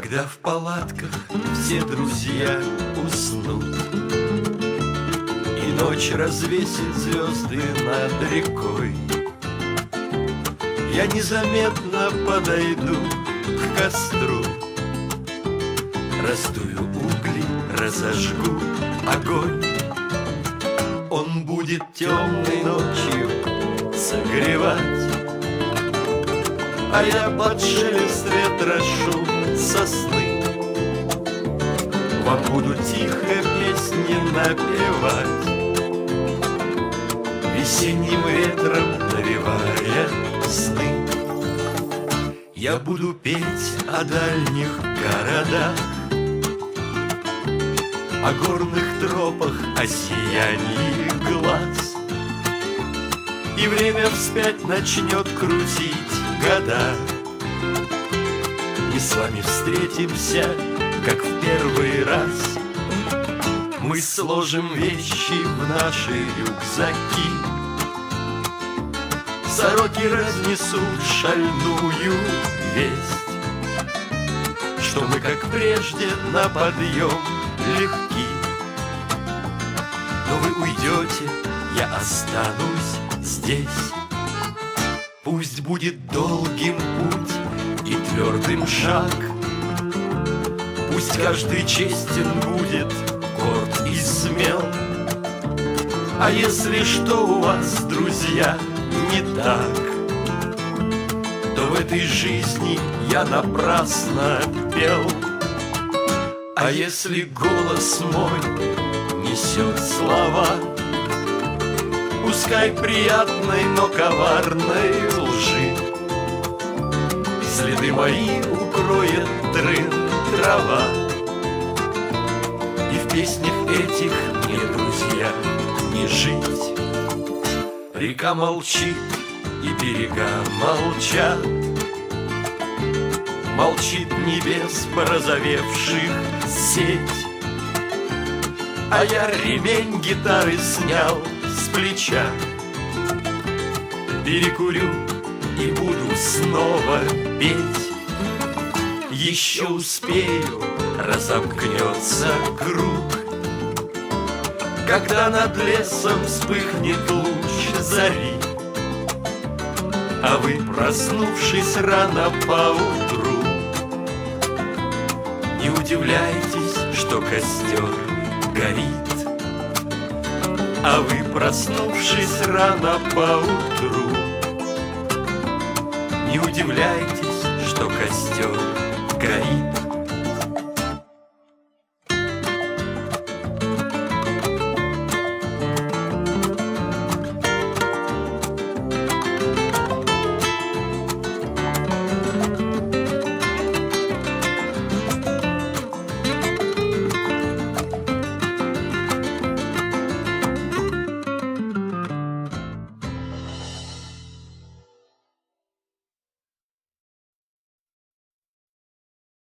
Когда в палатках все друзья уснут И ночь развесит звезды над рекой, я незаметно подойду к костру, раздую угли, разожгу огонь. Он будет темной ночью согревать, а я под шелест ветра, шум сосны вам буду тихо песни напевать, весенним ветром навевая сны. Я буду петь о дальних городах, о горных тропах, о сиянии глаз. И время вспять начнет крутить года. Мы с вами встретимся, как в первый раз. Мы сложим вещи в наши рюкзаки, сороки разнесут шальную весть, что мы, как прежде, на подъем легки. Но вы уйдете, я останусь здесь. Пусть будет долгим путь и твердым шаг, пусть каждый честен будет, горд и смел. А если что у вас, друзья, не так, то в этой жизни я напрасно пел. А если голос мой несет слова, пускай приятной, но коварной лжи, следы мои укроет трын трава. И в песнях этих мне, друзья, не жить. Река молчит, и берега молчат, молчит небес порозовевших сеть. А я ремень гитары снял с плеча, перекурю и буду снова петь. Еще успею, разомкнется круг, когда над лесом вспыхнет луч зари, а вы, проснувшись рано поутру, не удивляйтесь, что костер горит. А вы, проснувшись рано поутру, не удивляйтесь, что костер горит.